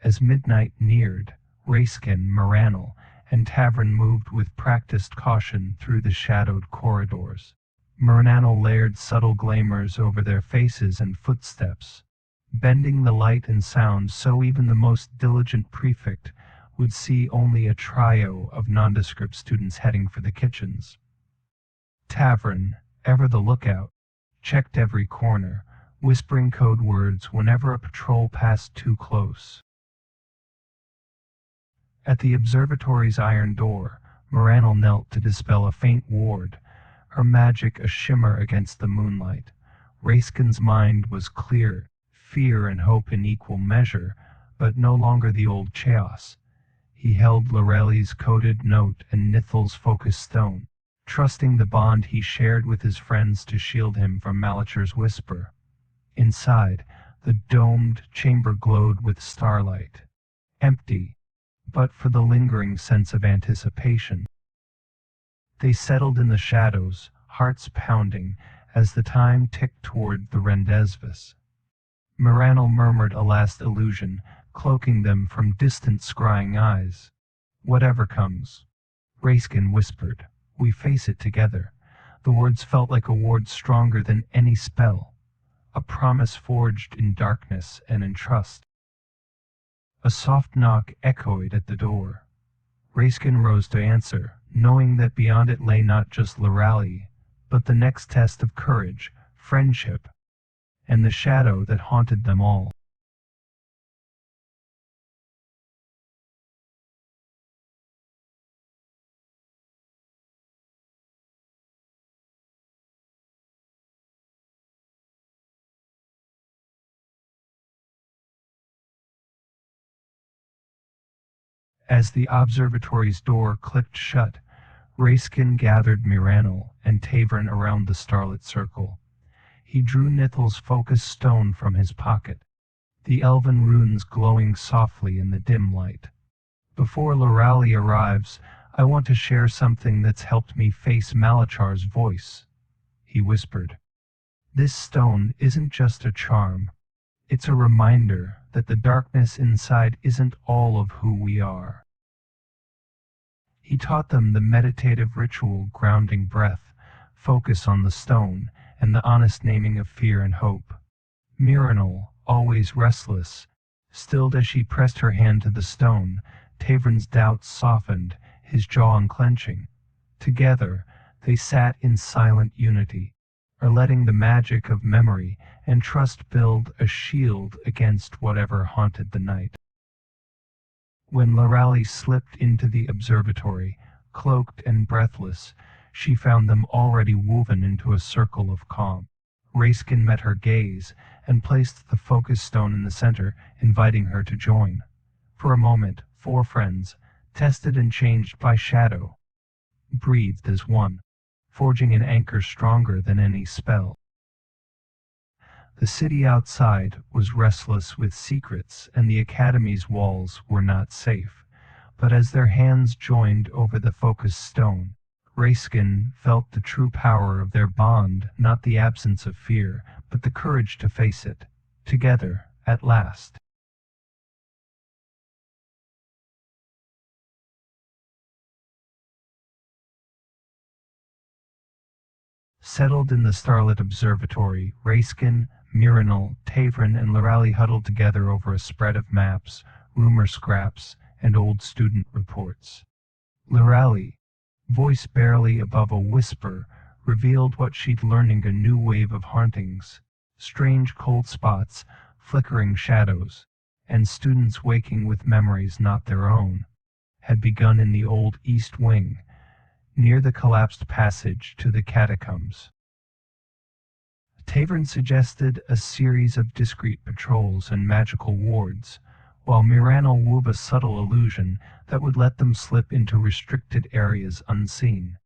As midnight neared, Raiskin, Moranal, and Tavern moved with practiced caution through the shadowed corridors. Moranal layered subtle glamours over their faces and footsteps, bending the light and sound so even the most diligent prefect would see only a trio of nondescript students heading for the kitchens. Tavern, ever the lookout, checked every corner, whispering code words whenever a patrol passed too close. At the observatory's iron door, Moranal knelt to dispel a faint ward, her magic a shimmer against the moonlight. Raiskin's mind was clear, fear and hope in equal measure, but no longer the old chaos. He held Lorelli's coded note and Nithal's focused stone, trusting the bond he shared with his friends to shield him from Malachor's whisper. Inside, the domed chamber glowed with starlight, empty, but for the lingering sense of anticipation. They settled in the shadows, hearts pounding, as the time ticked toward the rendezvous. Moranal murmured a last illusion, cloaking them from distant scrying eyes. "Whatever comes," Raiskin whispered, "we face it together." The words felt like a ward stronger than any spell, a promise forged in darkness and in trust. A soft knock echoed at the door. Raiskin rose to answer, knowing that beyond it lay not just Lorelli, but the next test of courage, friendship, and the shadow that haunted them all. As the observatory's door clicked shut, Raiskin gathered Moranal and Tavern around the starlit circle. He drew Nithal's focus stone from his pocket, the elven runes glowing softly in the dim light. "Before Lorelli arrives, I want to share something that's helped me face Malachor's voice," he whispered. "This stone isn't just a charm. It's a reminder that the darkness inside isn't all of who we are." He taught them the meditative ritual grounding breath, focus on the stone, and the honest naming of fear and hope. Moranal, always restless, stilled as she pressed her hand to the stone. Tavern's doubts softened, his jaw unclenching. Together, they sat in silent unity, or letting the magic of memory and trust build a shield against whatever haunted the night. When Lorelli slipped into the observatory, cloaked and breathless, she found them already woven into a circle of calm. Raiskin met her gaze and placed the focus stone in the center, inviting her to join. For a moment, four friends, tested and changed by shadow, breathed as one, forging an anchor stronger than any spell. The city outside was restless with secrets, and the academy's walls were not safe. But as their hands joined over the focused stone, Raiskin felt the true power of their bond, not the absence of fear, but the courage to face it, together, at last. Settled in the starlit observatory, Raiskin, Moranal, Tavern, and Lorelli huddled together over a spread of maps, rumor scraps, and old student reports. Lorelli, voice barely above a whisper, revealed what she'd learned in a new wave of hauntings, strange cold spots, flickering shadows, and students waking with memories not their own, had begun in the old East Wing, near the collapsed passage to the catacombs. Tavern suggested a series of discreet patrols and magical wards, while Moranal wove a subtle illusion that would let them slip into restricted areas unseen.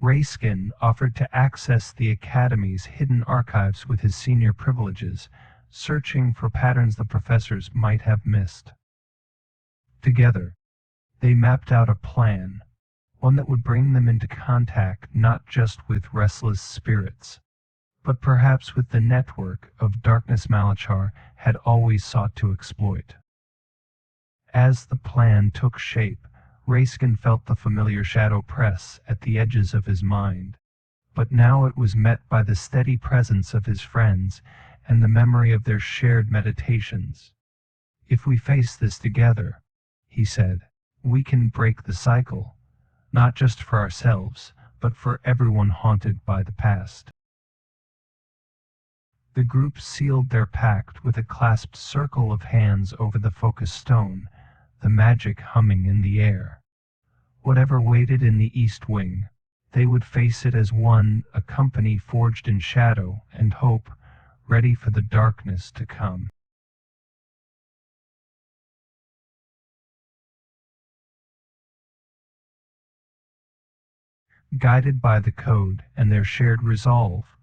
Raiskin offered to access the Academy's hidden archives with his senior privileges, searching for patterns the professors might have missed. Together, they mapped out a plan, one that would bring them into contact not just with restless spirits, but perhaps with the network of darkness Malachor had always sought to exploit. As the plan took shape, Raiskin felt the familiar shadow press at the edges of his mind. But now it was met by the steady presence of his friends and the memory of their shared meditations. "If we face this together," he said, "we can break the cycle, not just for ourselves, but for everyone haunted by the past." The group sealed their pact with a clasped circle of hands over the focus stone, the magic humming in the air. Whatever waited in the east wing, they would face it as one, a company forged in shadow and hope, ready for the darkness to come. Guided by the code and their shared resolve,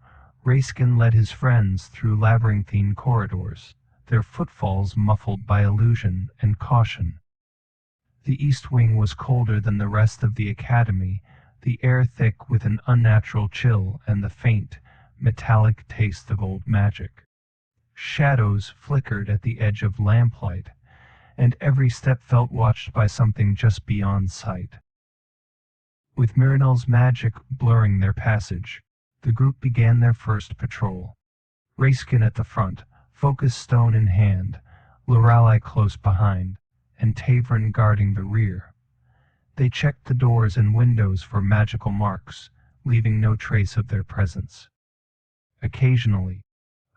Raiskin led his friends through labyrinthine corridors, their footfalls muffled by illusion and caution. The east wing was colder than the rest of the academy, the air thick with an unnatural chill and the faint, metallic taste of old magic. Shadows flickered at the edge of lamplight, and every step felt watched by something just beyond sight. With Miranel's magic blurring their passage, the group began their first patrol. Raiskin at the front, focus stone in hand, Lorelei close behind, and Tavern guarding the rear. They checked the doors and windows for magical marks, leaving no trace of their presence. Occasionally,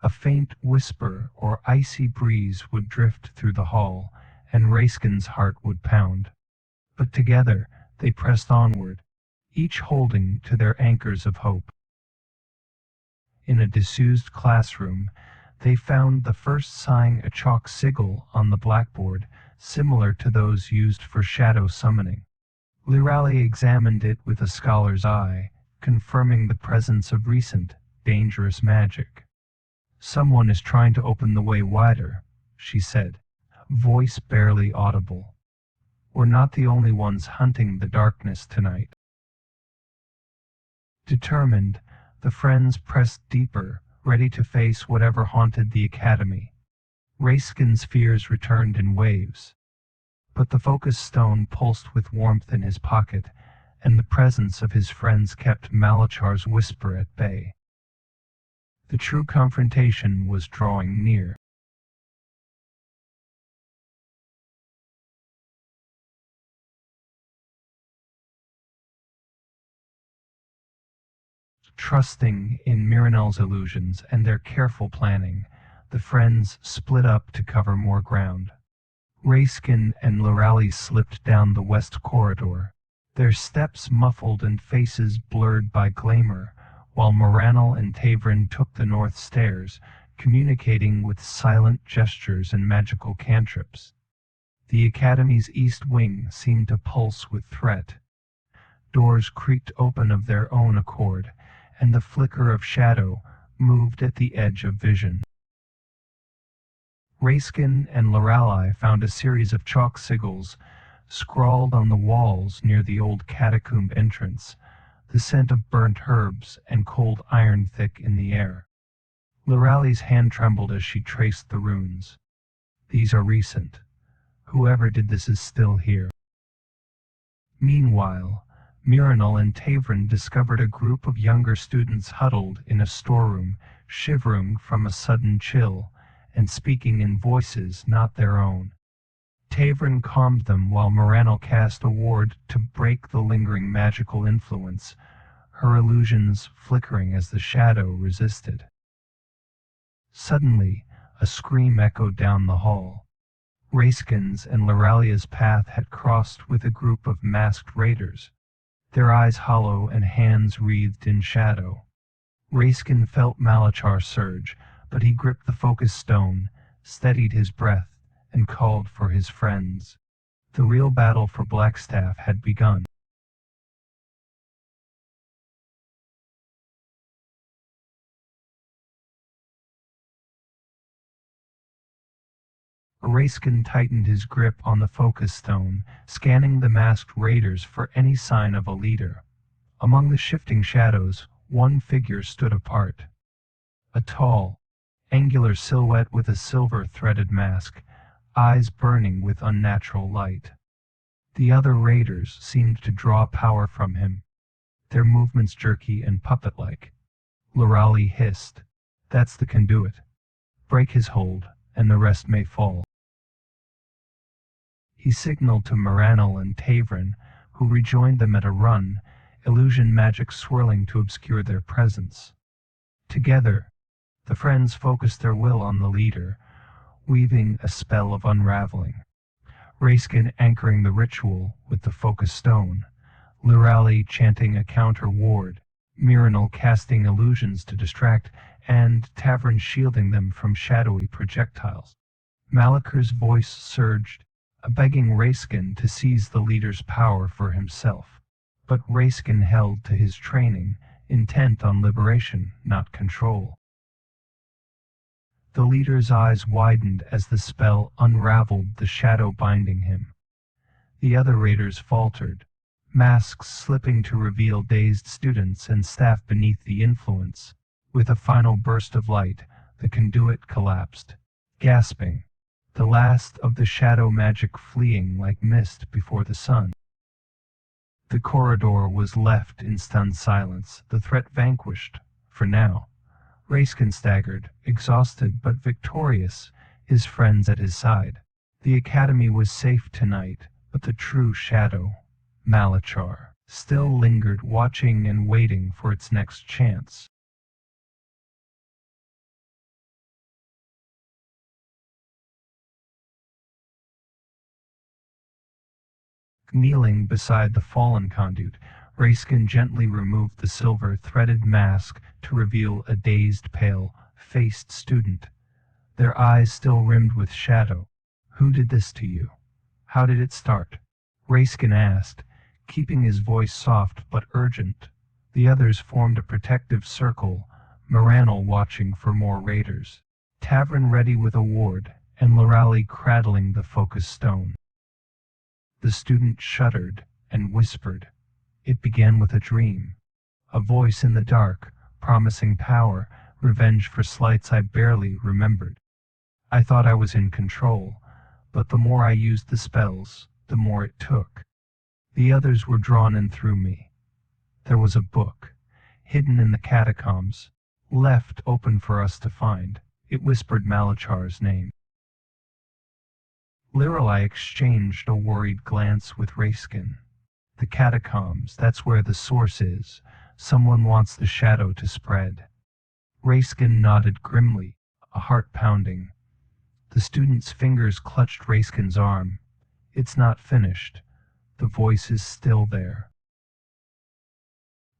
a faint whisper or icy breeze would drift through the hall, and Raiskin's heart would pound. But together, they pressed onward, each holding to their anchors of hope. In a disused classroom, they found the first sign, a chalk sigil on the blackboard, similar to those used for shadow summoning. Lorelei examined it with a scholar's eye, confirming the presence of recent, dangerous magic. "Someone is trying to open the way wider," she said, voice barely audible. "We're not the only ones hunting the darkness tonight." Determined, the friends pressed deeper, ready to face whatever haunted the academy. Raiskin's fears returned in waves. But the focus stone pulsed with warmth in his pocket, and the presence of his friends kept Malachar's whisper at bay. The true confrontation was drawing near. Trusting in Miranel's illusions and their careful planning, the friends split up to cover more ground. Raiskin and Lorelei slipped down the west corridor, their steps muffled and faces blurred by glamour, while Miranel and Tavern took the north stairs, communicating with silent gestures and magical cantrips. The academy's east wing seemed to pulse with threat. Doors creaked open of their own accord, and the flicker of shadow moved at the edge of vision. Raiskin and Lorelei found a series of chalk sigils scrawled on the walls near the old catacomb entrance, the scent of burnt herbs and cold iron thick in the air. Lorelei's hand trembled as she traced the runes. "These are recent. Whoever did this is still here." Meanwhile, Miranel and Tavern discovered a group of younger students huddled in a storeroom, shivering from a sudden chill, and speaking in voices not their own. Tavern calmed them while Miranel cast a ward to break the lingering magical influence, her illusions flickering as the shadow resisted. Suddenly, a scream echoed down the hall. Raiskin's and Lorelei's path had crossed with a group of masked raiders, their eyes hollow and hands wreathed in shadow. Raiskin felt Malachar surge, but he gripped the focus stone, steadied his breath, and called for his friends. The real battle for Blackstaff had begun. Raiskin tightened his grip on the focus stone, scanning the masked raiders for any sign of a leader. Among the shifting shadows, one figure stood apart. A tall, angular silhouette with a silver-threaded mask, eyes burning with unnatural light. The other raiders seemed to draw power from him, their movements jerky and puppet-like. Lorali hissed, "That's the conduit. Break his hold, and the rest may fall." He signaled to Miranil and Tavrin, who rejoined them at a run, illusion magic swirling to obscure their presence. Together, the friends focused their will on the leader, weaving a spell of unraveling. Raiskin anchoring the ritual with the focus stone, Lorali chanting a counter ward, Miranil casting illusions to distract, and Tavern shielding them from shadowy projectiles. Malakar's voice surged, begging Raiskin to seize the leader's power for himself. But Raiskin held to his training, intent on liberation, not control. The leader's eyes widened as the spell unraveled the shadow binding him. The other raiders faltered, masks slipping to reveal dazed students and staff beneath the influence. With a final burst of light, the conduit collapsed, gasping, the last of the shadow magic fleeing like mist before the sun. The corridor was left in stunned silence, the threat vanquished, for now. Raiskin staggered, exhausted but victorious, his friends at his side. The academy was safe tonight, but the true shadow, Malachar, still lingered, watching and waiting for its next chance. Kneeling beside the fallen conduit, Raiskin gently removed the silver-threaded mask to reveal a dazed, pale-faced student, their eyes still rimmed with shadow. "Who did this to you? How did it start?" Raiskin asked, keeping his voice soft but urgent. The others formed a protective circle, Miranil watching for more raiders, Tavern ready with a ward, and Lorali cradling the focus stone. The student shuddered and whispered. It began with a dream. A voice in the dark, promising power, revenge for slights I barely remembered. I thought I was in control, but the more I used the spells, the more it took. The others were drawn in through me. There was a book, hidden in the catacombs, left open for us to find. It whispered Malachar's name. Lorali exchanged a worried glance with Raiskin. The catacombs, that's where the source is. Someone wants the shadow to spread. Raiskin nodded grimly, a heart pounding. The student's fingers clutched Raiskin's arm. It's not finished. The voice is still there.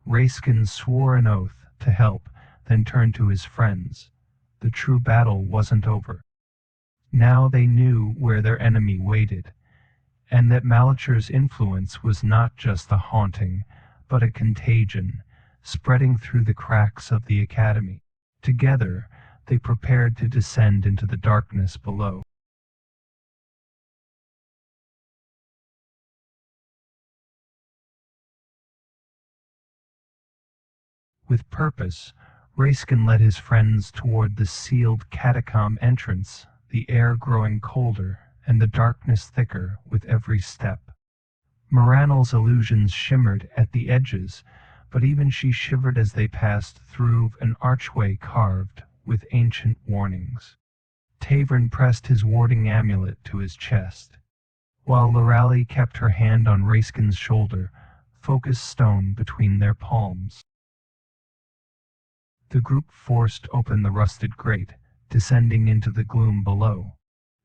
Raiskin swore an oath to help, then turned to his friends. The true battle wasn't over. Now they knew where their enemy waited, and that Malachar's influence was not just a haunting, but a contagion, spreading through the cracks of the academy. Together, they prepared to descend into the darkness below. With purpose, Raiskin led his friends toward the sealed catacomb entrance, the air growing colder and the darkness thicker with every step. Miranil's illusions shimmered at the edges, but even she shivered as they passed through an archway carved with ancient warnings. Tavern pressed his warding amulet to his chest, while Lorali kept her hand on Raiskin's shoulder, focused stone between their palms. The group forced open the rusted grate, descending into the gloom below.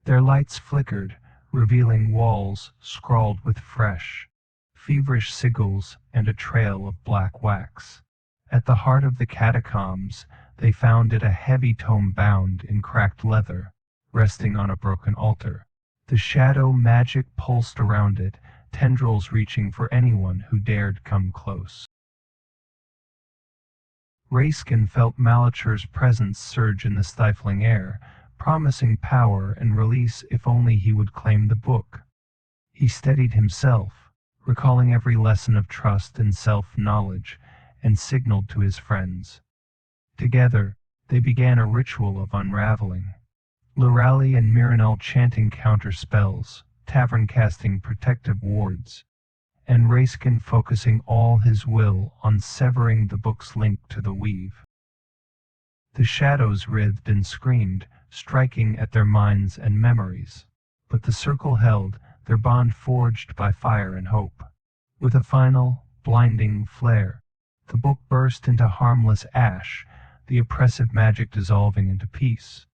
Their lights flickered, revealing walls scrawled with fresh, feverish sigils and a trail of black wax. At the heart of the catacombs, they found it a heavy tome bound in cracked leather, resting on a broken altar. The shadow magic pulsed around it, tendrils reaching for anyone who dared come close. Raiskin felt Malachar's presence surge in the stifling air, promising power and release if only he would claim the book. He steadied himself, recalling every lesson of trust and self-knowledge, and signaled to his friends. Together, they began a ritual of unraveling. Lorelei and Miranel chanting counter spells, Tavern casting protective wards, and Raiskin focusing all his will on severing the book's link to the weave. The shadows writhed and screamed, striking at their minds and memories. But the circle held, their bond forged by fire and hope. With a final, blinding flare, the book burst into harmless ash, the oppressive magic dissolving into peace.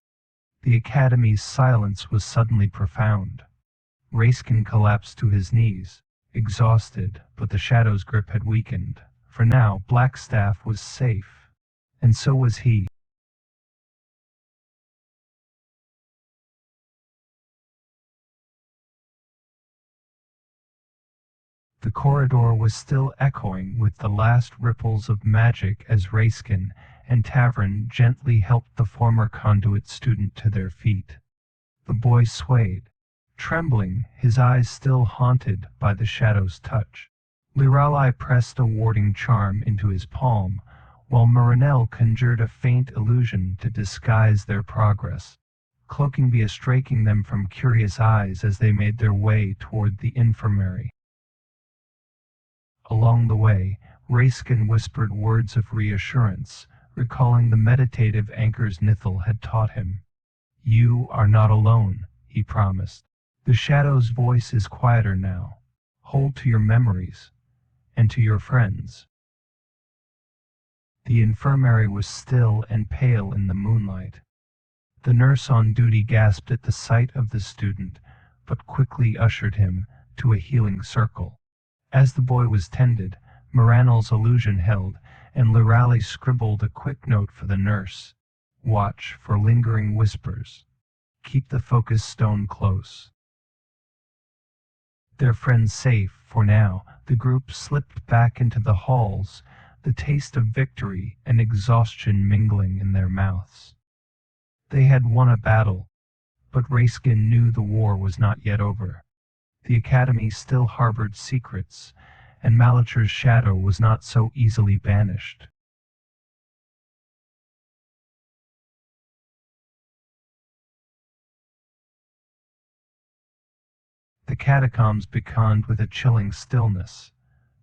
The Academy's silence was suddenly profound. Raiskin collapsed to his knees, exhausted, but the shadow's grip had weakened. For now, Blackstaff was safe, and so was he. The corridor was still echoing with the last ripples of magic as Raiskin and Tavern gently helped the former conduit student to their feet. The boy swayed, trembling, his eyes still haunted by the shadow's touch. Lorelei pressed a warding charm into his palm, while Miranel conjured a faint illusion to disguise their progress, cloaking via striking them from curious eyes as they made their way toward the infirmary. Along the way, Raiskin whispered words of reassurance, recalling the meditative anchors Nithal had taught him. "You are not alone," he promised. "The shadow's voice is quieter now. Hold to your memories, and to your friends." The infirmary was still and pale in the moonlight. The nurse on duty gasped at the sight of the student, but quickly ushered him to a healing circle. As the boy was tended, Miranel's illusion held, and Lorelei scribbled a quick note for the nurse. "Watch for lingering whispers. Keep the focus stone close." Their friends safe for now, the group slipped back into the halls, the taste of victory and exhaustion mingling in their mouths. They had won a battle, but Raiskin knew the war was not yet over. The Academy still harbored secrets, and Malicher's shadow was not so easily banished. The catacombs beckoned with a chilling stillness,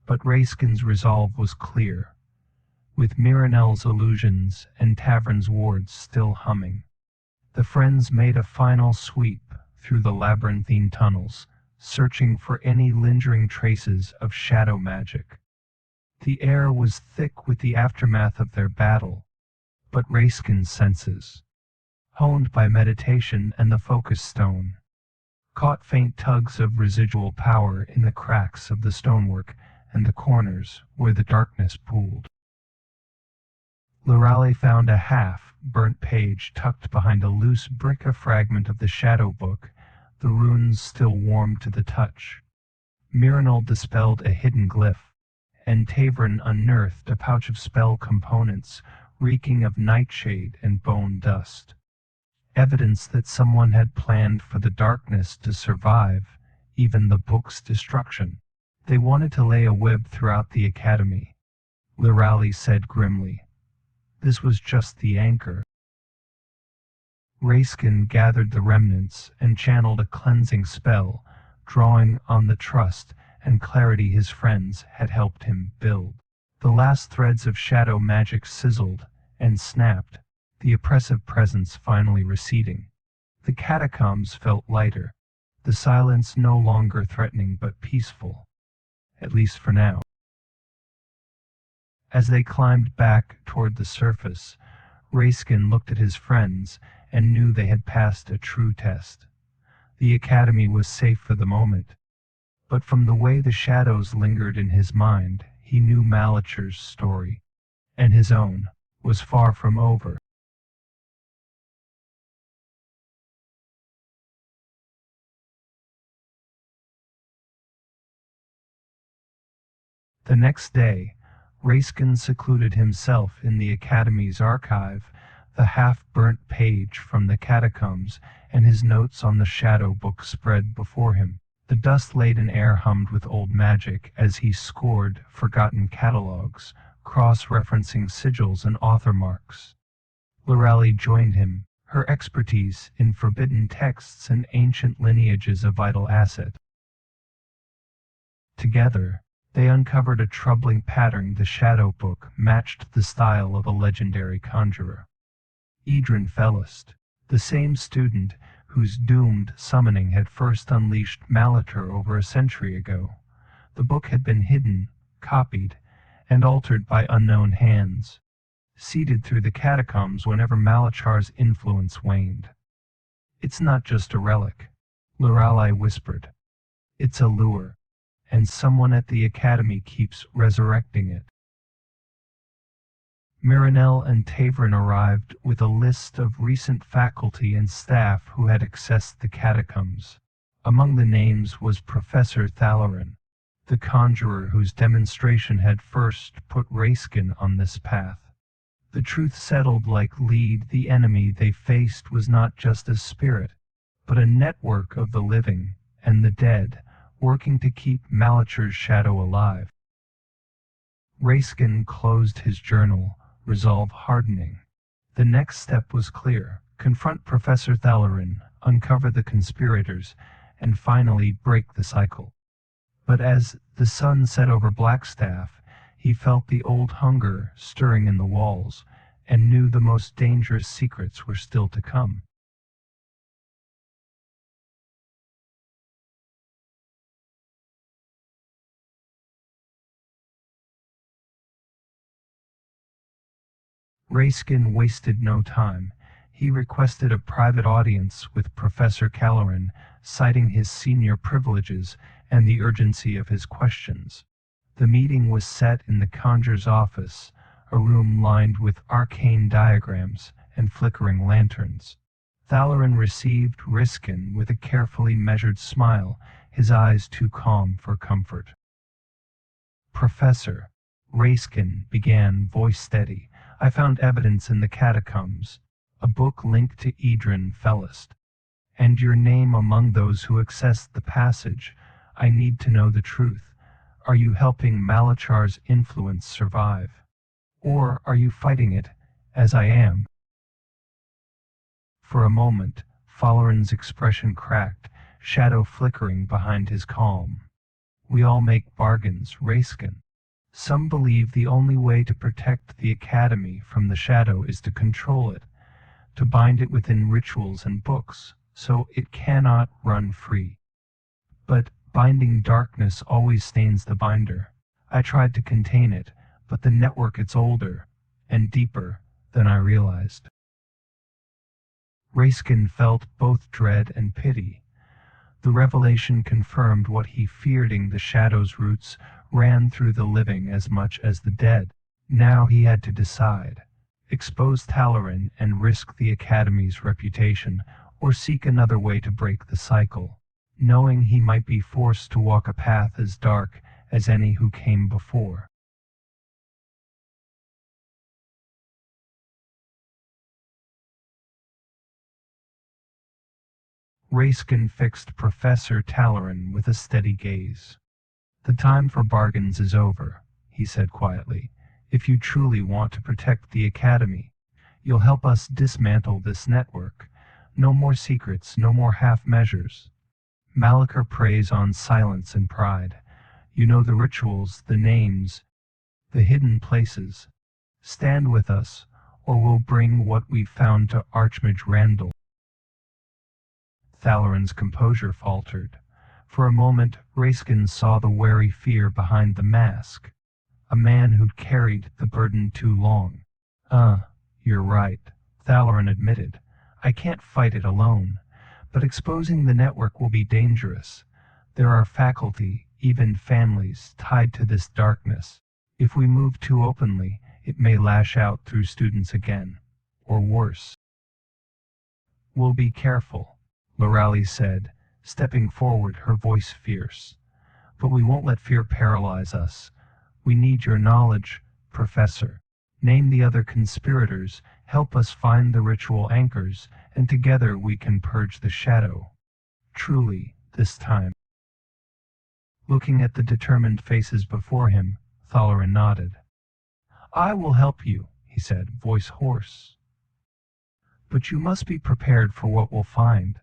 but Raiskin's resolve was clear, with Miranel's illusions and Tavern's wards still humming. The friends made a final sweep through the labyrinthine tunnels, searching for any lingering traces of shadow magic. The air was thick with the aftermath of their battle, but Raiskin's senses, honed by meditation and the focus stone, caught faint tugs of residual power in the cracks of the stonework and the corners where the darkness pooled. Lorelei found a half-burnt page tucked behind a loose brick, a fragment of the shadow book, the runes still warm to the touch. Miranel dispelled a hidden glyph, and Tavern unearthed a pouch of spell components reeking of nightshade and bone dust. Evidence that someone had planned for the darkness to survive, even the book's destruction. They wanted to lay a web throughout the Academy, Lorelei said grimly. This was just the anchor. Raiskin gathered the remnants and channeled a cleansing spell, drawing on the trust and clarity his friends had helped him build. The last threads of shadow magic sizzled and snapped, the oppressive presence finally receding. The catacombs felt lighter, the silence no longer threatening but peaceful, at least for now. As they climbed back toward the surface, Raiskin looked at his friends and knew they had passed a true test. The Academy was safe for the moment, but from the way the shadows lingered in his mind, he knew Malicher's story, and his own, was far from over. The next day, Raiskin secluded himself in the Academy's archive, the half-burnt page from the catacombs and his notes on the shadow book spread before him. The dust-laden air hummed with old magic as he scored forgotten catalogs, cross-referencing sigils and author marks. Lorelei joined him, Her expertise in forbidden texts and ancient lineage is a vital asset. Together, they uncovered a troubling pattern. The Shadow Book matched the style of a legendary conjurer. Idrin Felist, the same student whose doomed summoning had first unleashed Malater over a century ago. The book had been hidden, copied, and altered by unknown hands, seeded through the catacombs whenever Malachar's influence waned. "It's not just a relic," Lorelei whispered. "It's a lure, and someone at the Academy keeps resurrecting it." Miranel and Tavern arrived with a list of recent faculty and staff who had accessed the catacombs. Among the names was Professor Thalarin, the conjurer whose demonstration had first put Raiskin on this path. The truth settled like lead. The enemy they faced was not just a spirit, but a network of the living and the dead, working to keep Malachar's shadow alive. Raiskin closed his journal, resolve hardening. The next step was clear: confront Professor Thalarin, uncover the conspirators, and finally break the cycle. But as the sun set over Blackstaff, he felt the old hunger stirring in the walls, and knew the most dangerous secrets were still to come. Raiskin wasted no time. He requested a private audience with Professor Caloran, citing his senior privileges and the urgency of his questions. The meeting was set in the conjurer's office, a room lined with arcane diagrams and flickering lanterns. Thalarin received Raiskin with a carefully measured smile, his eyes too calm for comfort. "Professor," Raiskin began, voice steady, "I found evidence in the catacombs, a book linked to Idrin Felist, and your name among those who accessed the passage. I need to know the truth. Are you helping Malachar's influence survive? Or are you fighting it, as I am?" For a moment, Thalarin's expression cracked, shadow flickering behind his calm. "We all make bargains, Raiskin. Some believe the only way to protect the Academy from the shadow is to control it, to bind it within rituals and books, so it cannot run free. But binding darkness always stains the binder. I tried to contain it, but the network it's older and deeper than I realized." Raiskin felt both dread and pity. The revelation confirmed what he feared. The shadow's roots ran through the living as much as the dead. Now he had to decide: expose Thalarin and risk the Academy's reputation, or seek another way to break the cycle, knowing he might be forced to walk a path as dark as any who came before. Raiskin fixed Professor Thalarin with a steady gaze. "The time for bargains is over," he said quietly. "If you truly want to protect the Academy, you'll help us dismantle this network. No more secrets, no more half measures. Malachar preys on silence and pride. You know the rituals, the names, the hidden places. Stand with us, or we'll bring what we've found to Archmage Randall." Thalarin's composure faltered. For a moment, Raiskin saw the wary fear behind the mask. A man who'd carried the burden too long. You're right," Thalarin admitted. "I can't fight it alone, but exposing the network will be dangerous. There are faculty, even families, tied to this darkness. If we move too openly, it may lash out through students again, or worse." "We'll be careful," Lorelei said, stepping forward, her voice fierce. "But we won't let fear paralyze us. We need your knowledge, Professor. Name the other conspirators, help us find the ritual anchors, and together we can purge the shadow. Truly, this time." Looking at the determined faces before him, Thalarin nodded. "I will help you," he said, voice hoarse. But you must be prepared for what we'll find.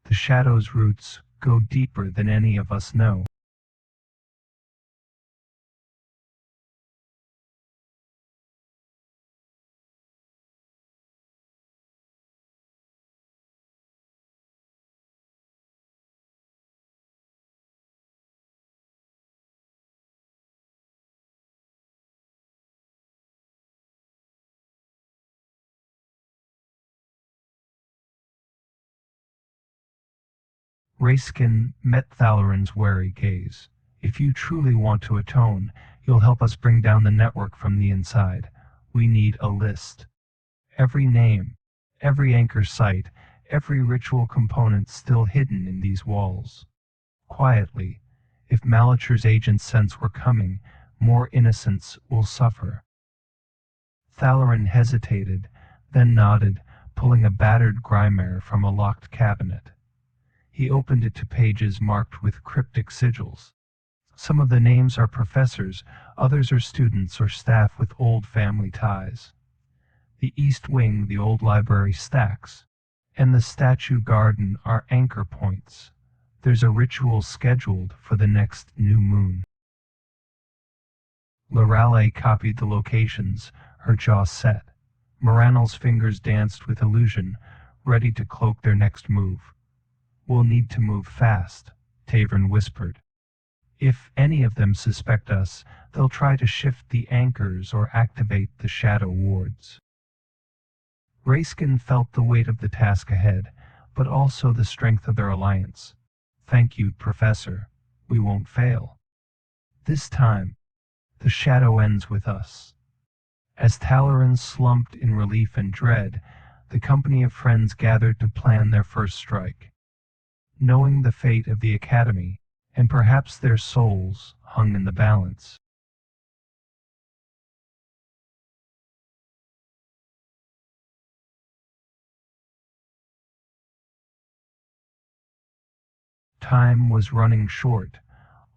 The shadow's roots go deeper than any of us know. Raiskin met Thalarin's wary gaze. If you truly want to atone, you'll help us bring down the network from the inside. We need a list. Every name, every anchor site, every ritual component still hidden in these walls. Quietly, if Malachur's agents sense we're coming, more innocents will suffer. Thalarin hesitated, then nodded, pulling a battered grimoire from a locked cabinet. He opened it to pages marked with cryptic sigils. Some of the names are professors, others are students or staff with old family ties. The East Wing, the old library stacks, and the statue garden are anchor points. There's a ritual scheduled for the next new moon. Lorale copied the locations, her jaw set. Moranel's fingers danced with illusion, ready to cloak their next move. We'll need to move fast, Tavern whispered. If any of them suspect us, they'll try to shift the anchors or activate the shadow wards. Raiskin felt the weight of the task ahead, but also the strength of their alliance. Thank you, Professor. We won't fail. This time, the shadow ends with us. As Thalarin slumped in relief and dread, the company of friends gathered to plan their first strike. Knowing the fate of the Academy, and perhaps their souls, hung in the balance. Time was running short.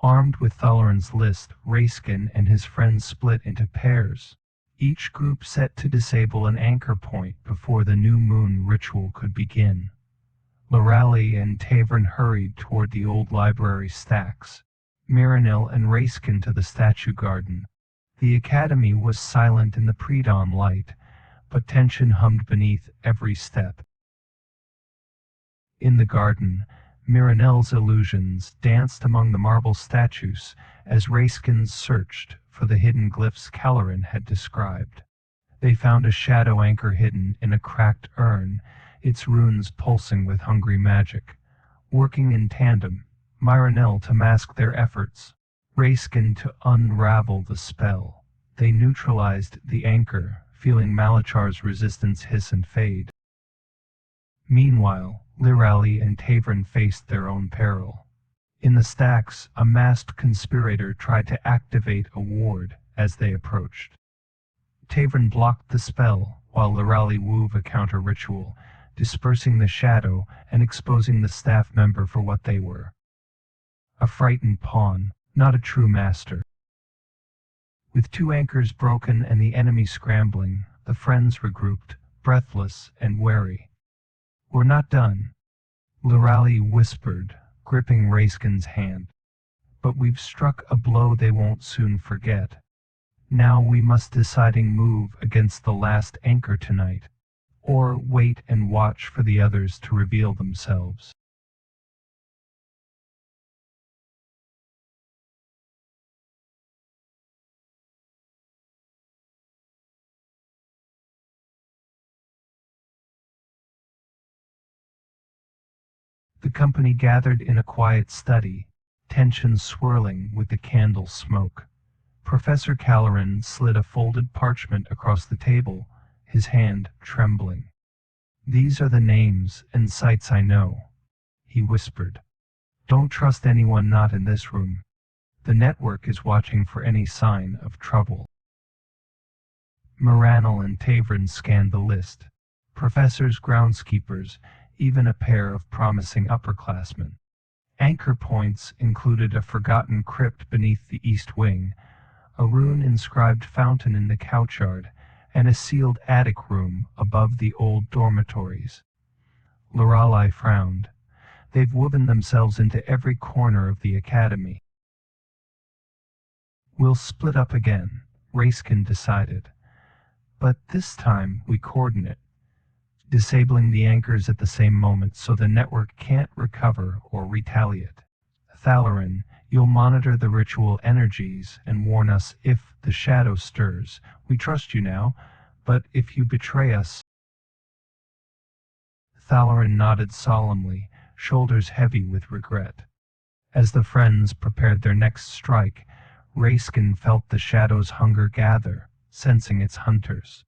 Armed with Thalarin's list, Raiskin and his friends split into pairs. Each group set to disable an anchor point before the new moon ritual could begin. Lorale and Tavern hurried toward the old library stacks, Miranil and Raiskin to the statue garden. The academy was silent in the pre-dawn light, but tension hummed beneath every step. In the garden, Miranel's illusions danced among the marble statues as Raiskin searched for the hidden glyphs Calorin had described. They found a shadow anchor hidden in a cracked urn, its runes pulsing with hungry magic. Working in tandem, Miranel to mask their efforts, Raiskin to unravel the spell. They neutralized the anchor, feeling Malachar's resistance hiss and fade. Meanwhile, Lirali and Tavern faced their own peril. In the stacks, a masked conspirator tried to activate a ward as they approached. Tavern blocked the spell, while Lirali wove a counter-ritual, dispersing the shadow and exposing the staff member for what they were. A frightened pawn, not a true master. With two anchors broken and the enemy scrambling, the friends regrouped, breathless and wary. We're not done, Lirali whispered, gripping Raiskin's hand. But we've struck a blow they won't soon forget. Now we must deciding move against the last anchor tonight, or wait and watch for the others to reveal themselves. The company gathered in a quiet study, tension swirling with the candle smoke. Professor Calorin slid a folded parchment across the table, his hand trembling. These are the names and sites I know, he whispered. Don't trust anyone not in this room. The network is watching for any sign of trouble. Moranel and Tavern scanned the list. Professors, groundskeepers, even a pair of promising upperclassmen. Anchor points included a forgotten crypt beneath the east wing, a rune-inscribed fountain in the couchyard, and a sealed attic room above the old dormitories. Lorelei frowned. They've woven themselves into every corner of the academy. We'll split up again, Raiskin decided. But this time we coordinate, disabling the anchors at the same moment so the network can't recover or retaliate. Thalarin, you'll monitor the ritual energies and warn us if the shadow stirs. We trust you now, but if you betray us... Thalarin nodded solemnly, shoulders heavy with regret. As the friends prepared their next strike, Raiskin felt the shadow's hunger gather, sensing its hunters.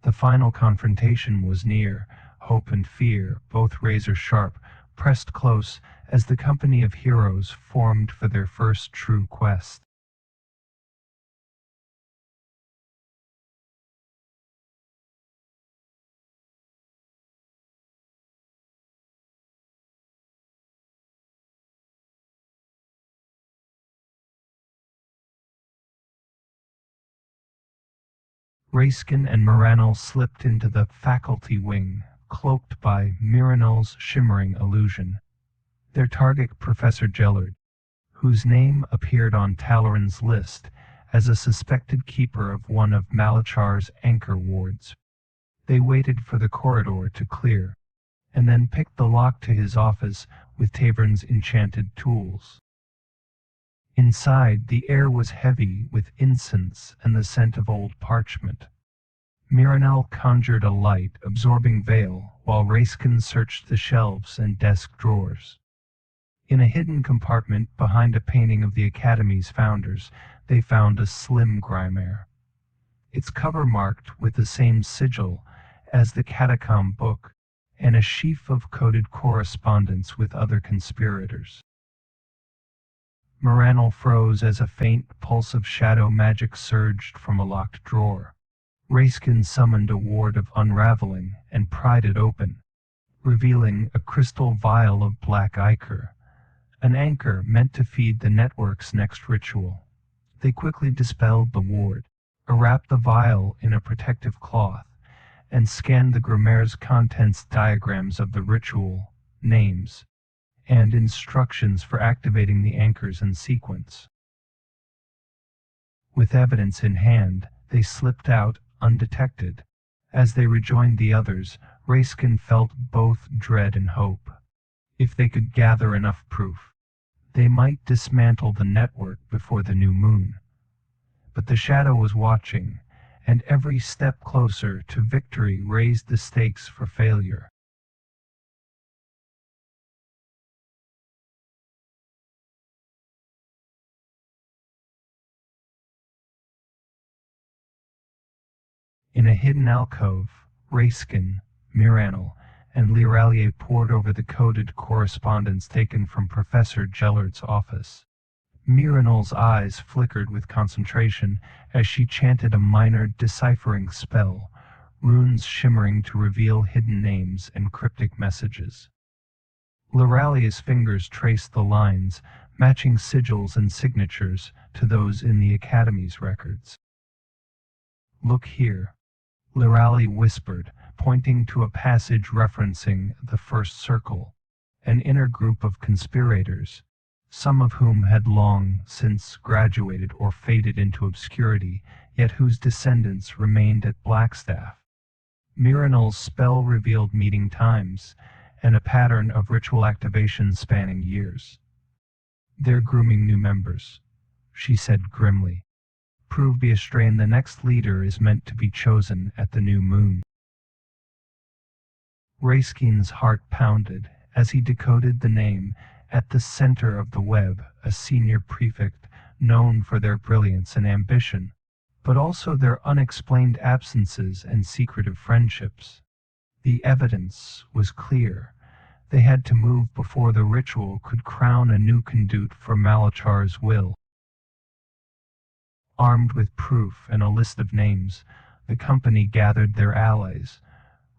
The final confrontation was near, hope and fear, both razor-sharp, pressed close as the company of heroes formed for their first true quest. Raiskin and Moranel slipped into the faculty wing, cloaked by Miranel's shimmering illusion. Their target, Professor Gellard, whose name appeared on Talarin's list as a suspected keeper of one of Malachar's anchor wards. They waited for the corridor to clear, and then picked the lock to his office with Tavern's enchanted tools. Inside, the air was heavy with incense and the scent of old parchment. Miranel conjured a light-absorbing veil, while Raiskin searched the shelves and desk drawers. In a hidden compartment behind a painting of the Academy's founders, they found a slim grimoire. Its cover marked with the same sigil as the catacomb book, and a sheaf of coded correspondence with other conspirators. Moranel froze as a faint pulse of shadow magic surged from a locked drawer. Raiskin summoned a ward of unraveling and pried it open, revealing a crystal vial of black ichor, an anchor meant to feed the network's next ritual. They quickly dispelled the ward, wrapped the vial in a protective cloth, and scanned the grimaire's contents, diagrams of the ritual, names, and instructions for activating the anchors in sequence. With evidence in hand, they slipped out undetected. As they rejoined the others, Raiskin felt both dread and hope. If they could gather enough proof, they might dismantle the network before the new moon. But the shadow was watching, and every step closer to victory raised the stakes for failure. In a hidden alcove, Raiskin, Miranel, and Liralier pored over the coded correspondence taken from Professor Gellard's office. Miranel's eyes flickered with concentration as she chanted a minor deciphering spell, runes shimmering to reveal hidden names and cryptic messages. Liralier's fingers traced the lines, matching sigils and signatures to those in the Academy's records. "Look here," Lirali whispered, pointing to a passage referencing the First Circle, an inner group of conspirators, some of whom had long since graduated or faded into obscurity, yet whose descendants remained at Blackstaff. Miranel's spell revealed meeting times, and a pattern of ritual activation spanning years. "They're grooming new members," she said grimly. "Prove be a strain, the next leader is meant to be chosen at the new moon." Raiskin's heart pounded as he decoded the name. At the center of the web, a senior prefect known for their brilliance and ambition, but also their unexplained absences and secretive friendships. The evidence was clear. They had to move before the ritual could crown a new conduit for Malachar's will. Armed with proof and a list of names, the company gathered their allies,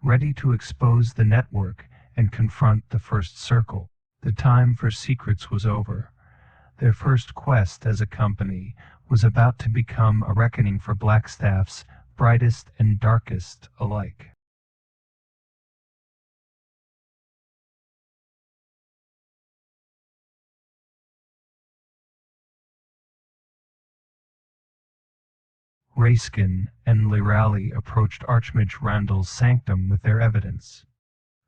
ready to expose the network and confront the First Circle. The time for secrets was over. Their first quest as a company was about to become a reckoning for Blackstaff's brightest and darkest alike. Raiskin and Lirali approached Archmage Randall's sanctum with their evidence.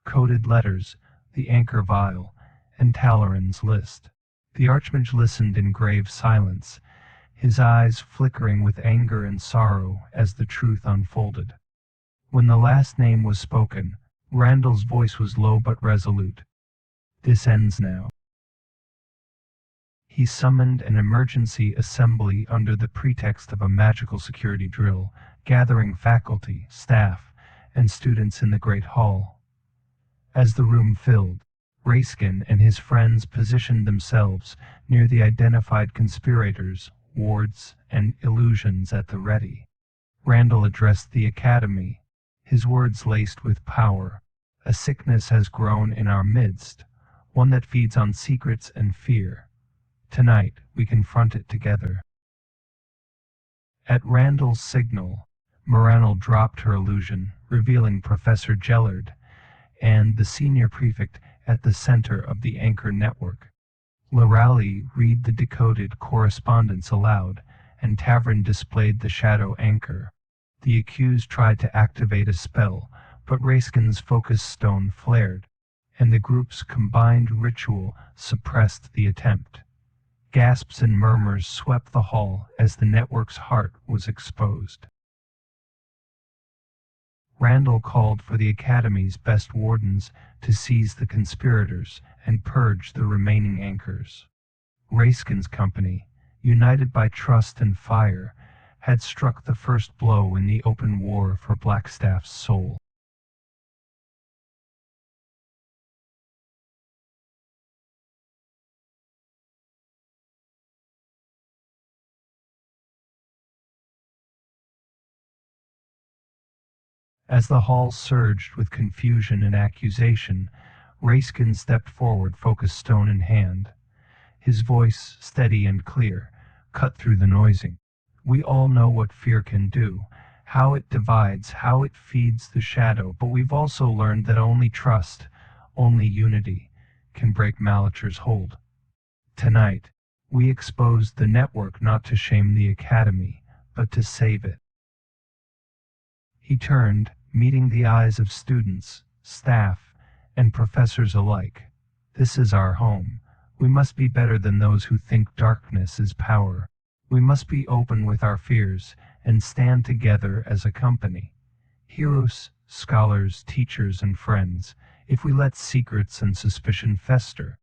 Coded letters, the anchor vial, and Talaran's list. The Archmage listened in grave silence, his eyes flickering with anger and sorrow as the truth unfolded. When the last name was spoken, Randall's voice was low but resolute. "This ends now." He summoned an emergency assembly under the pretext of a magical security drill, gathering faculty, staff, and students in the Great Hall. As the room filled, Raiskin and his friends positioned themselves near the identified conspirators, wards, and illusions at the ready. Randall addressed the academy, his words laced with power. "A sickness has grown in our midst, one that feeds on secrets and fear. Tonight, we confront it together." At Randall's signal, Moranal dropped her illusion, revealing Professor Gellard and the senior prefect at the center of the anchor network. Lirali read the decoded correspondence aloud, and Tavern displayed the shadow anchor. The accused tried to activate a spell, but Raiskin's focus stone flared, and the group's combined ritual suppressed the attempt. Gasps and murmurs swept the hall as the network's heart was exposed. Randall called for the Academy's best wardens to seize the conspirators and purge the remaining anchors. Raiskin's company, united by trust and fire, had struck the first blow in the open war for Blackstaff's soul. As the hall surged with confusion and accusation, Raiskin stepped forward, focus stone in hand. His voice, steady and clear, cut through the noising. "We all know what fear can do, how it divides, how it feeds the shadow, but we've also learned that only trust, only unity, can break Malachur's hold. Tonight, we exposed the network not to shame the Academy, but to save it." He turned, meeting the eyes of students, staff, and professors alike. "This is our home. We must be better than those who think darkness is power. We must be open with our fears and stand together as a company. Heroes, scholars, teachers, and friends. If we let secrets and suspicion fester,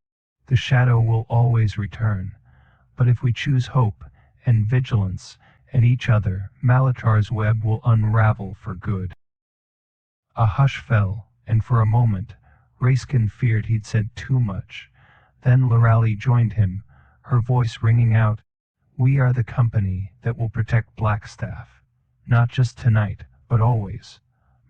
the shadow will always return. But if we choose hope and vigilance and each other, Malachar's web will unravel for good." A hush fell, and for a moment, Raiskin feared he'd said too much. Then Lirali joined him, her voice ringing out, "We are the company that will protect Blackstaff. Not just tonight, but always."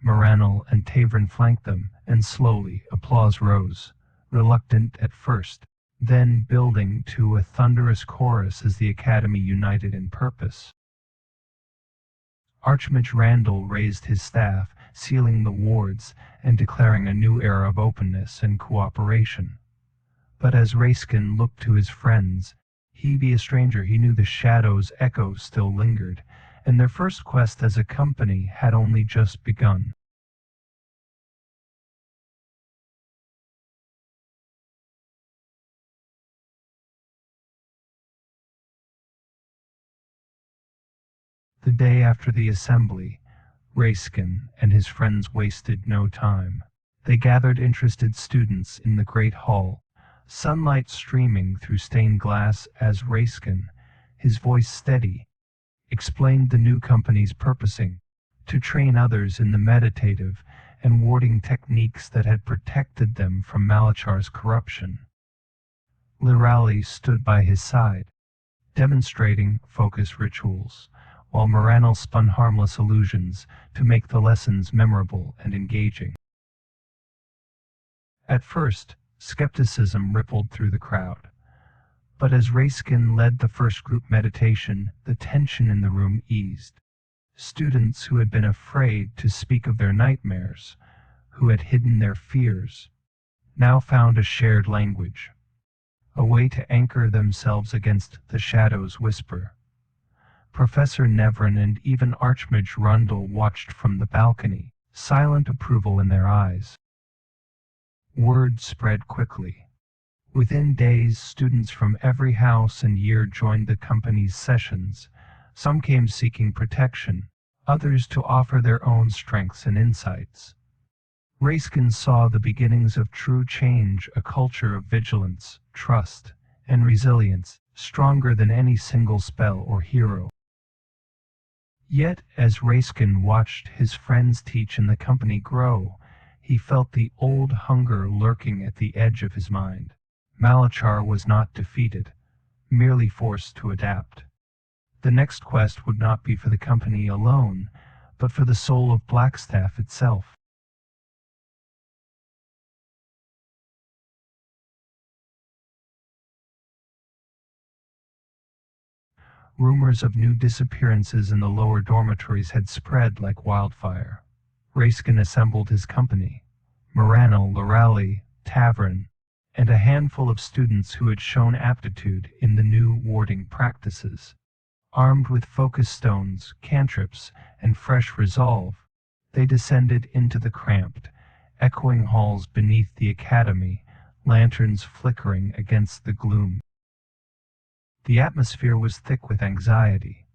Moranal and Tavern flanked them, and slowly applause rose, reluctant at first, then building to a thunderous chorus as the Academy united in purpose. Archmage Randall raised his staff, sealing the wards and declaring a new era of openness and cooperation. But as Raiskin looked to his friends, he be a stranger, he knew the shadow's echo still lingered, and their first quest as a company had only just begun. The day after the assembly, Raiskin and his friends wasted no time. They gathered interested students in the great hall, sunlight streaming through stained glass as Raiskin, his voice steady, explained the new company's purposing: to train others in the meditative and warding techniques that had protected them from Malachar's corruption. Lirali stood by his side, demonstrating focus rituals, while Moranal spun harmless illusions to make the lessons memorable and engaging. At first, skepticism rippled through the crowd, but as Raiskin led the first group meditation, the tension in the room eased. Students who had been afraid to speak of their nightmares, who had hidden their fears, now found a shared language, a way to anchor themselves against the shadow's whisper. Professor Nevrin and even Archmage Rundle watched from the balcony, silent approval in their eyes. Word spread quickly. Within days, students from every house and year joined the company's sessions. Some came seeking protection, others to offer their own strengths and insights. Raiskin saw the beginnings of true change, a culture of vigilance, trust, and resilience, stronger than any single spell or hero. Yet, as Raiskin watched his friends teach and the company grow, he felt the old hunger lurking at the edge of his mind. Malachar was not defeated, merely forced to adapt. The next quest would not be for the company alone, but for the soul of Blackstaff itself. Rumors of new disappearances in the lower dormitories had spread like wildfire. Raiskin assembled his company, Morano, Lorali, Tavern, and a handful of students who had shown aptitude in the new warding practices. Armed with focus stones, cantrips, and fresh resolve, they descended into the cramped, echoing halls beneath the academy, lanterns flickering against the gloom. The atmosphere was thick with anxiety.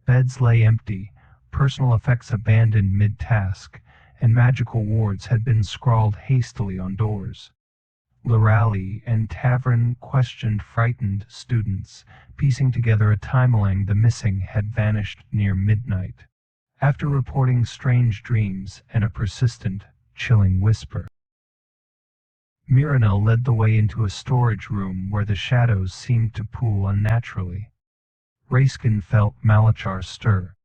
Beds lay empty, personal effects abandoned mid-task, and magical wards had been scrawled hastily on doors. Lorali and Tavern questioned frightened students, piecing together a timeline the missing had vanished near midnight, after reporting strange dreams and a persistent, chilling whisper. Miranel led the way into a storage room where the shadows seemed to pool unnaturally. Raiskin felt Malachar stir,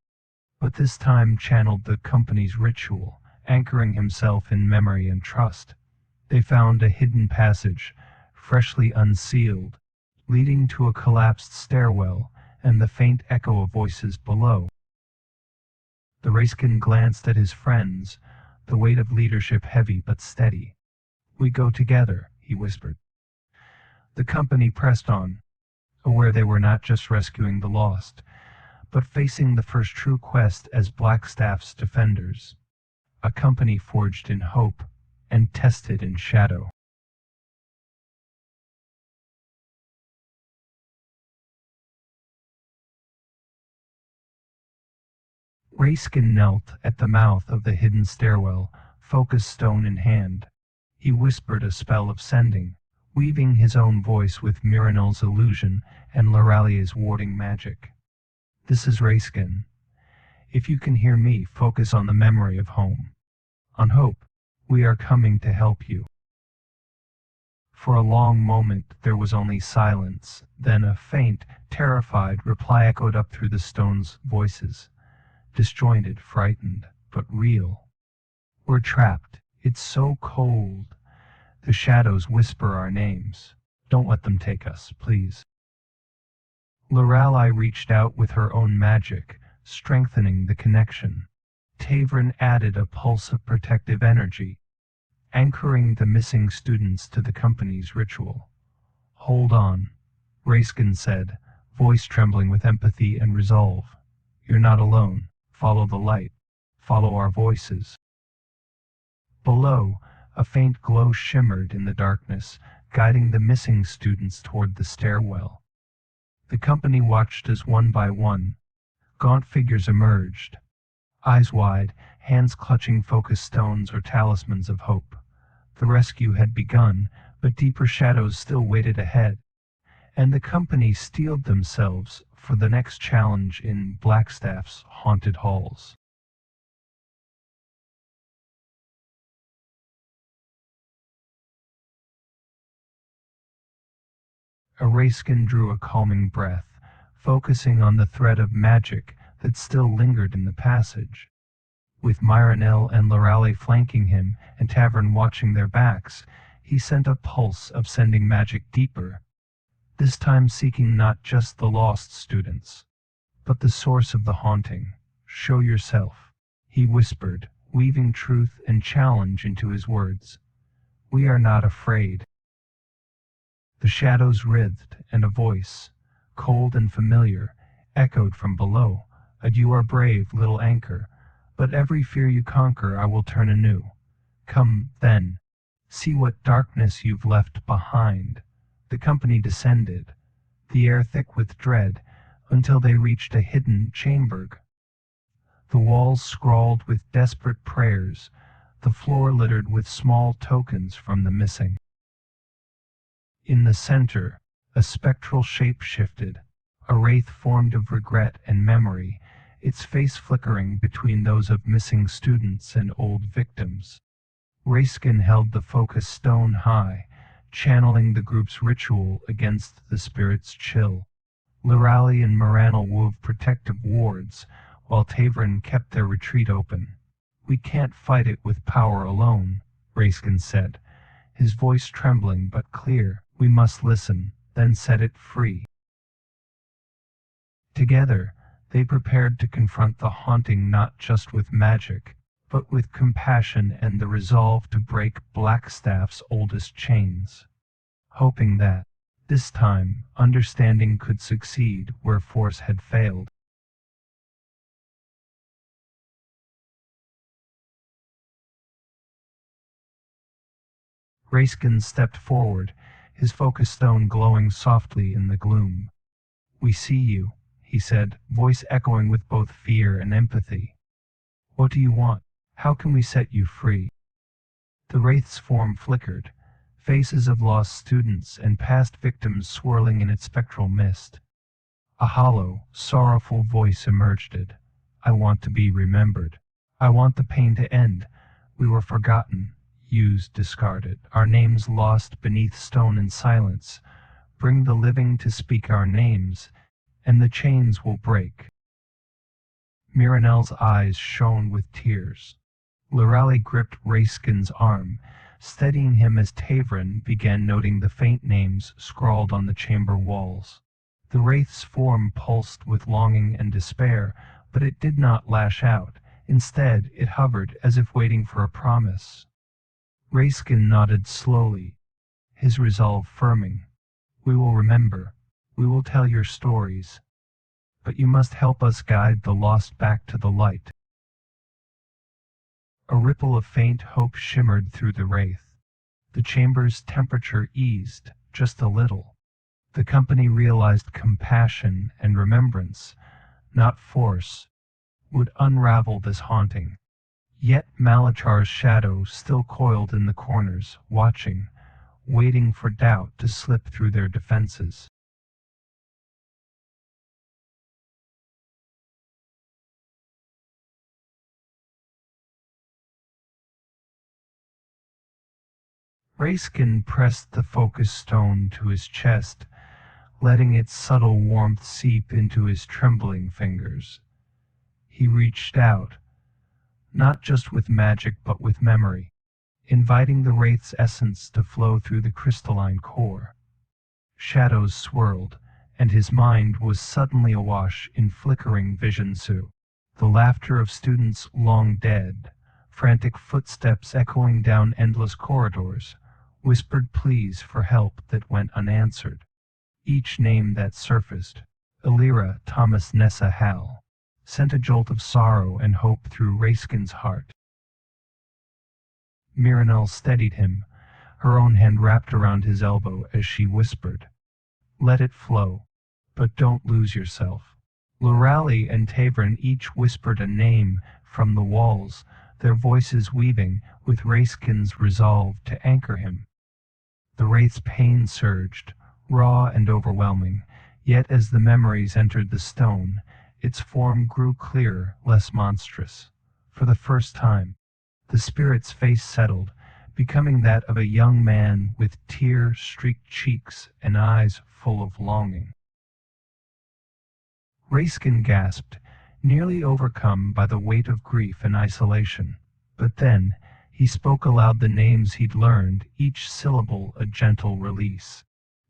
but this time channeled the company's ritual, anchoring himself in memory and trust. They found a hidden passage, freshly unsealed, leading to a collapsed stairwell and the faint echo of voices below. The Raiskin glanced at his friends, the weight of leadership heavy but steady. "We go together," he whispered. The company pressed on, aware they were not just rescuing the lost, but facing the first true quest as Blackstaff's defenders. A company forged in hope and tested in shadow. Raiskin knelt at the mouth of the hidden stairwell, focus stone in hand. He whispered a spell of sending, weaving his own voice with Miranel's illusion and Loralia's warding magic. "This is Raiskin. If you can hear me, focus on the memory of home. On hope. We are coming to help you." For a long moment there was only silence, then a faint, terrified reply echoed up through the stone's voices. Disjointed, frightened, but real. "We're trapped. It's so cold. The shadows whisper our names. Don't let them take us, please." Lorali reached out with her own magic, strengthening the connection. Tavern added a pulse of protective energy, anchoring the missing students to the company's ritual. "Hold on," Raiskin said, voice trembling with empathy and resolve. "You're not alone. Follow the light. Follow our voices." Below, a faint glow shimmered in the darkness, guiding the missing students toward the stairwell. The company watched as one by one, gaunt figures emerged, eyes wide, hands clutching focus stones or talismans of hope. The rescue had begun, but deeper shadows still waited ahead, and the company steeled themselves for the next challenge in Blackstaff's haunted halls. Raiskin drew a calming breath, focusing on the thread of magic that still lingered in the passage. With Miranel and Lorali flanking him and Tavern watching their backs, he sent a pulse of sending magic deeper, this time seeking not just the lost students, but the source of the haunting, show yourself, he whispered, weaving truth and challenge into his words. We are not afraid. The shadows writhed, and a voice, cold and familiar, echoed from below. You are brave, little anchor, but every fear you conquer I will turn anew. Come, then, see what darkness you've left behind. The company descended, the air thick with dread, until they reached a hidden chamber. The walls scrawled with desperate prayers, the floor littered with small tokens from the missing. In the center, a spectral shape shifted, a wraith formed of regret and memory, its face flickering between those of missing students and old victims. Raiskin held the focus stone high, channeling the group's ritual against the spirit's chill. Lorali and Moranal wove protective wards, while Tavern kept their retreat open. We can't fight it with power alone, Raiskin said, his voice trembling but clear. We must listen, then set it free. Together, they prepared to confront the haunting not just with magic, but with compassion and the resolve to break Blackstaff's oldest chains. Hoping that, this time, understanding could succeed where force had failed. Raiskin stepped forward, his focus stone glowing softly in the gloom. We see you, he said, voice echoing with both fear and empathy. What do you want? How can we set you free? The wraith's form flickered, faces of lost students and past victims swirling in its spectral mist. A hollow, sorrowful voice emerged. I want to be remembered. I want the pain to end. We were forgotten, used, discarded, our names lost beneath stone and silence. Bring the living to speak our names, and the chains will break. Miranel's eyes shone with tears. Lorali gripped Raiskin's arm, steadying him as Tavern began noting the faint names scrawled on the chamber walls. The wraith's form pulsed with longing and despair, but it did not lash out. Instead, it hovered as if waiting for a promise. Raiskin nodded slowly, his resolve firming. We will remember. We will tell your stories. But you must help us guide the lost back to the light. A ripple of faint hope shimmered through the wraith. The chamber's temperature eased, just a little. The company realized compassion and remembrance, not force, would unravel this haunting. Yet Malachar's shadow still coiled in the corners, watching, waiting for doubt to slip through their defenses. Raiskin pressed the focus stone to his chest, letting its subtle warmth seep into his trembling fingers. He reached out, not just with magic but with memory, inviting the wraith's essence to flow through the crystalline core. Shadows swirled, and his mind was suddenly awash in flickering visions. The laughter of students long dead, frantic footsteps echoing down endless corridors, whispered pleas for help that went unanswered. Each name that surfaced, Elira Thomas Nessa Hal, sent a jolt of sorrow and hope through Raiskin's heart. Miranel steadied him, her own hand wrapped around his elbow as she whispered, Let it flow, but don't lose yourself. Lorali and Tavern each whispered a name from the walls, their voices weaving with Raiskin's resolve to anchor him. The wraith's pain surged, raw and overwhelming, yet as the memories entered the stone, its form grew clearer, less monstrous. For the first time, the spirit's face settled, becoming that of a young man with tear-streaked cheeks and eyes full of longing. Raiskin gasped, nearly overcome by the weight of grief and isolation. But then, he spoke aloud the names he'd learned, each syllable a gentle release.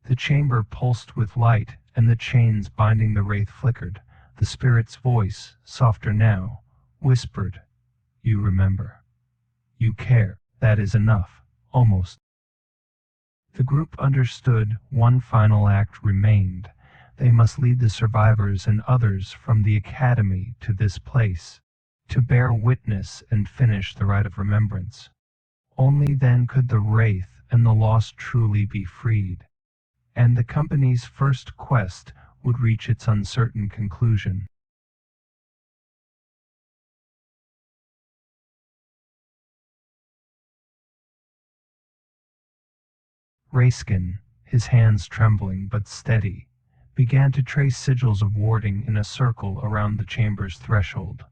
The chamber pulsed with light, and the chains binding the wraith flickered, The spirit's voice, softer now, whispered, "You remember. You care. That is enough." Almost. The group understood one final act remained. They must lead the survivors and others from the academy to this place, to bear witness and finish the rite of remembrance. Only then could the wraith and the lost truly be freed, and the company's first quest would reach its uncertain conclusion. Raiskin, his hands trembling but steady, began to trace sigils of warding in a circle around the chamber's threshold.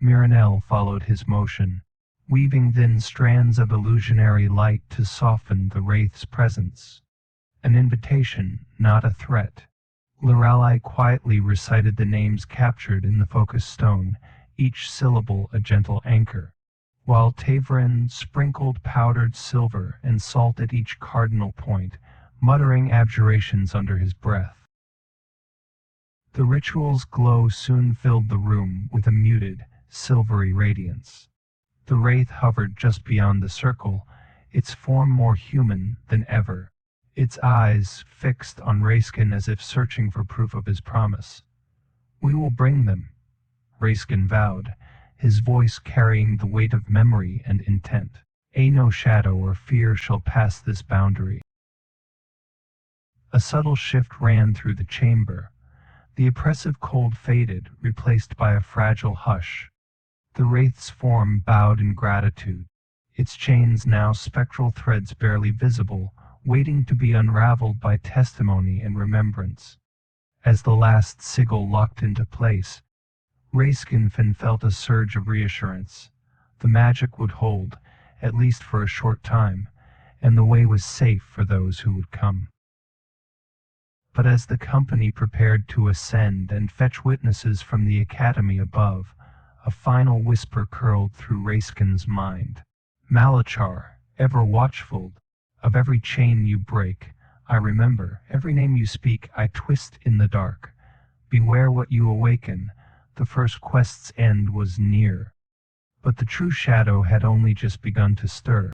Miranel followed his motion, weaving thin strands of illusionary light to soften the wraith's presence. An invitation, not a threat. Lorelei quietly recited the names captured in the focus stone, each syllable a gentle anchor, while Tavrin sprinkled powdered silver and salt at each cardinal point, muttering abjurations under his breath. The ritual's glow soon filled the room with a muted, silvery radiance. The wraith hovered just beyond the circle, its form more human than ever, its eyes fixed on Raiskin as if searching for proof of his promise. "We will bring them," Raiskin vowed, his voice carrying the weight of memory and intent. "No shadow or fear shall pass this boundary." A subtle shift ran through the chamber. The oppressive cold faded, replaced by a fragile hush. The wraith's form bowed in gratitude, its chains now spectral threads barely visible, waiting to be unraveled by testimony and remembrance. As the last sigil locked into place, Raiskin felt a surge of reassurance. The magic would hold, at least for a short time, and the way was safe for those who would come. But as the company prepared to ascend and fetch witnesses from the academy above, a final whisper curled through Raiskin's mind. "Malachar, ever watchful, of every chain you break, I remember, every name you speak I twist in the dark. Beware what you awaken, the first quest's end was near." But the true shadow had only just begun to stir.